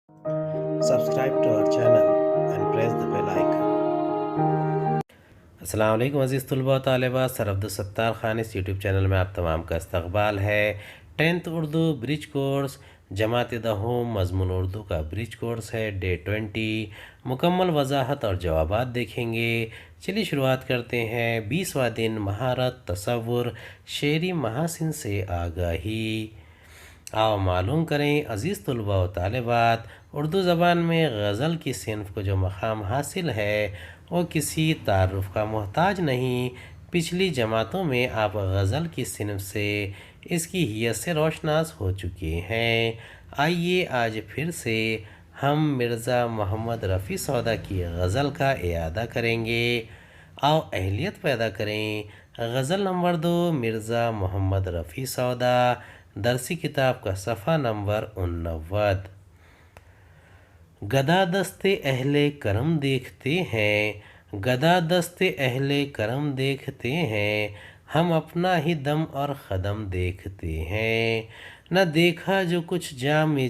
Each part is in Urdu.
Subscribe to our channel and press the bell icon. السلام علیکم عزیز طلباء و طالبات، سر عبدالستار خان اس یوٹیوب چینل میں آپ تمام کا استقبال ہے۔ 10th اردو برج کورس جماعت دہم مضمون اردو کا برج کورس ہے، ڈے 20 مکمل وضاحت اور جوابات دیکھیں گے۔ چلیے شروعات کرتے ہیں۔ 20واں دن مہارت تصور شعری محاسن سے آگاہی۔ آؤ معلوم کریں عزیز طلباء و طالبات، اردو زبان میں غزل کی صنف کو جو مقام حاصل ہے وہ کسی تعارف کا محتاج نہیں۔ پچھلی جماعتوں میں آپ غزل کی صنف سے اس کی حیثیت سے روشناس ہو چکے ہیں۔ آئیے آج پھر سے ہم مرزا محمد رفیع سودا کی غزل کا اعادہ کریں گے۔ آؤ اہلیت پیدا کریں۔ غزل نمبر 2 مرزا محمد رفیع سودا، درسی کتاب کا صفحہ نمبر 89۔ گدا دست اہل کرم دیکھتے ہیں، گدا دست اہل کرم دیکھتے ہیں، ہم اپنا ہی دم اور قدم دیکھتے ہیں۔ نہ دیکھا جو کچھ جام میں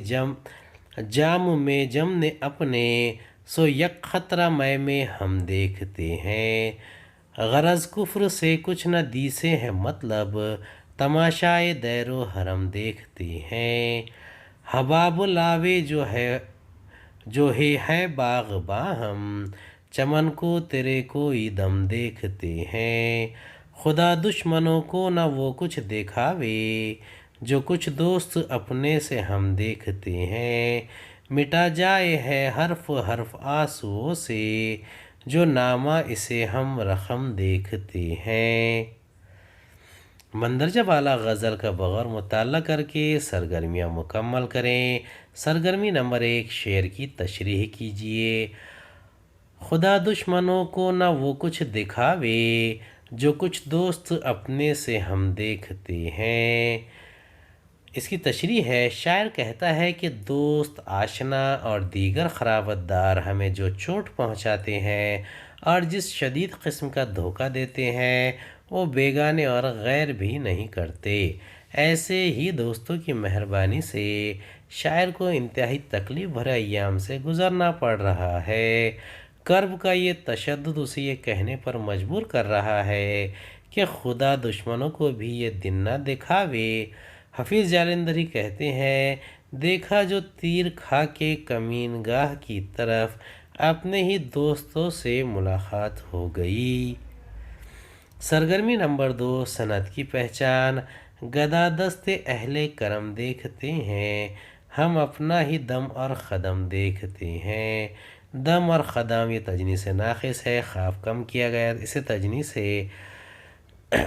جم نے اپنے، سو یک خطرہ میں ہم دیکھتے ہیں۔ غرض کفر سے کچھ نہ دیسے ہیں مطلب، تماشائے دیر و حرم دیکھتے ہیں۔ حباب لاوے جو ہے باغ باہم، چمن کو تیرے کوئی دم دیکھتے ہیں۔ خدا دشمنوں کو نہ وہ کچھ دکھاوے، جو کچھ دوست اپنے سے ہم دیکھتے ہیں۔ مٹا جائے ہے حرف حرف آنسوؤں سے، جو نامہ اسے ہم رقم دیکھتے ہیں۔ مندرجہ بالا غزل کا بغور مطالعہ کر کے سرگرمیاں مکمل کریں۔ سرگرمی نمبر 1، شعر کی تشریح کیجیے۔ خدا دشمنوں کو نہ وہ کچھ دکھاوے، جو کچھ دوست اپنے سے ہم دیکھتے ہیں۔ اس کی تشریح ہے، شاعر کہتا ہے کہ دوست، آشنا اور دیگر قرابت دار ہمیں جو چوٹ پہنچاتے ہیں اور جس شدید قسم کا دھوکہ دیتے ہیں وہ بیگانے اور غیر بھی نہیں کرتے۔ ایسے ہی دوستوں کی مہربانی سے شاعر کو انتہائی تکلیف بھرے ایام سے گزرنا پڑ رہا ہے۔ کرب کا یہ تشدد اسے یہ کہنے پر مجبور کر رہا ہے کہ خدا دشمنوں کو بھی یہ دن نہ دکھاوے۔ حفیظ جالندھری کہتے ہیں، دیکھا جو تیر کھا کے کمین گاہ کی طرف، اپنے ہی دوستوں سے ملاقات ہو گئی۔ سرگرمی نمبر 2، صنعت کی پہچان۔ گدا دست اہل کرم دیکھتے ہیں، ہم اپنا ہی دم اور قدم دیکھتے ہیں۔ دم اور قدم یہ تجنیس ناقص ہے، خاف کم کیا گیا، اسے تجنیس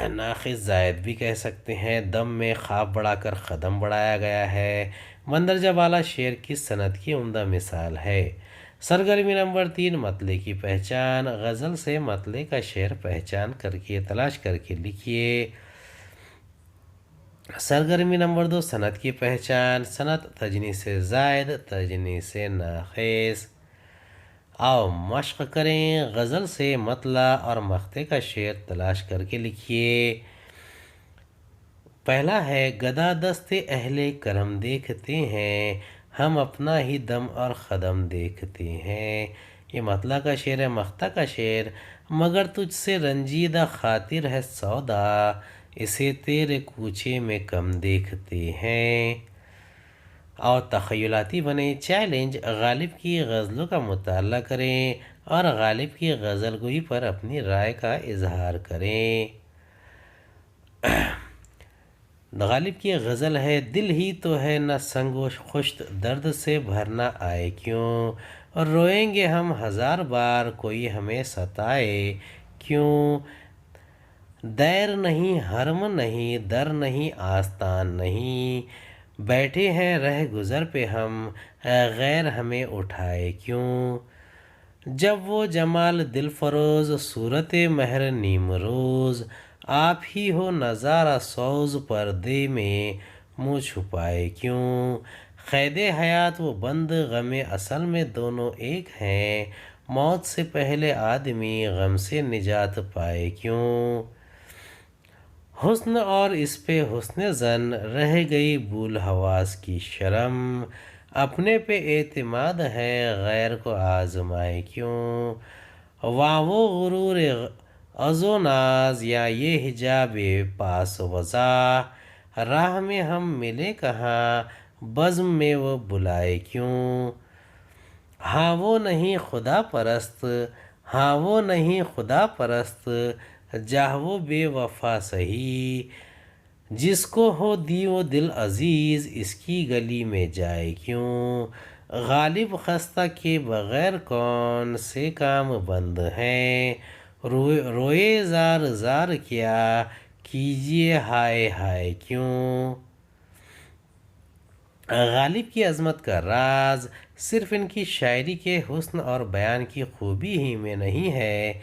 ناقص زائد بھی کہہ سکتے ہیں۔ دم میں خاف بڑھا کر قدم بڑھایا گیا ہے۔ مندرجہ بالا شعر کی صنعت کی عمدہ مثال ہے۔ سرگرمی نمبر 3، مطلع کی پہچان۔ غزل سے مطلع کا شعر پہچان کر کے تلاش کر کے لکھیے۔ سرگرمی نمبر 2، صنعت کی پہچان۔ صنعت تجنیس زائد، تجنیس ناقص۔ آؤ مشق کریں۔ غزل سے مطلع اور مقطع کا شعر تلاش کر کے لکھیے۔ پہلا ہے، گدا دست اہل کرم دیکھتے ہیں، ہم اپنا ہی دم اور قدم دیکھتے ہیں۔ یہ مطلع کا شعر ہے۔ مقطع کا شعر، مگر تجھ سے رنجیدہ خاطر ہے سودا، اسے تیرے کوچے میں کم دیکھتے ہیں۔ اور تخیلاتی بنے۔ چیلنج، غالب کی غزلوں کا مطالعہ کریں اور غالب کی غزل گوئی پر اپنی رائے کا اظہار کریں۔ غالب کی غزل ہے، دل ہی تو ہے نہ سنگ و خشت، درد سے بھرنا آئے کیوں، اور روئیں گے ہم ہزار بار کوئی ہمیں ستائے کیوں۔ دیر نہیں، حرم نہیں، در نہیں، آستان نہیں، بیٹھے ہیں رہ گزر پہ ہم، غیر ہمیں اٹھائے کیوں۔ جب وہ جمال دل فروز، صورت مہر نیم روز، آپ ہی ہو نظارہ سوز، پردے میں منہ چھپائے کیوں۔ قید حیات و بند غم اصل میں دونوں ایک ہیں، موت سے پہلے آدمی غم سے نجات پائے کیوں۔ حسن اور اس پہ حسن زن، رہ گئی بھول حواس کی شرم، اپنے پہ اعتماد ہے غیر کو آزمائے کیوں، واہ وہ غرور عز و ناز یا یہ حجاب پاس وضع، راہ میں ہم ملے کہاں بزم میں وہ بلائے کیوں، ہاں وہ نہیں خدا پرست، ہاں وہ نہیں خدا پرست، جاہ وہ بے وفا سہی، جس کو ہو دی وہ دل عزیز اس کی گلی میں جائے کیوں، غالب خستہ کے بغیر کون سے کام بند ہیں، روئے زار زار کیا کیجیے ہائے ہائے کیوں۔ غالب کی عظمت کا راز صرف ان کی شاعری کے حسن اور بیان کی خوبی ہی میں نہیں ہے،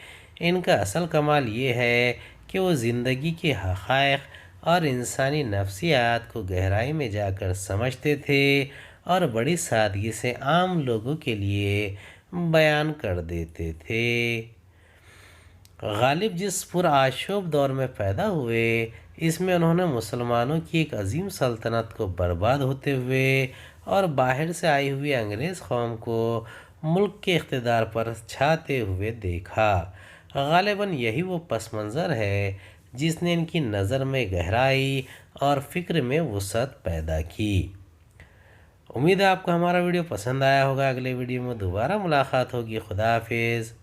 ان کا اصل کمال یہ ہے کہ وہ زندگی کے حقائق اور انسانی نفسیات کو گہرائی میں جا کر سمجھتے تھے اور بڑی سادگی سے عام لوگوں کے لیے بیان کر دیتے تھے۔ غالب جس پرآشوب دور میں پیدا ہوئے، اس میں انہوں نے مسلمانوں کی ایک عظیم سلطنت کو برباد ہوتے ہوئے اور باہر سے آئی ہوئی انگریز قوم کو ملک کے اقتدار پر چھاتے ہوئے دیکھا۔ غالباً یہی وہ پس منظر ہے جس نے ان کی نظر میں گہرائی اور فکر میں وسعت پیدا کی۔ امید ہے آپ کو ہمارا ویڈیو پسند آیا ہوگا۔ اگلے ویڈیو میں دوبارہ ملاقات ہوگی۔ خدا حافظ۔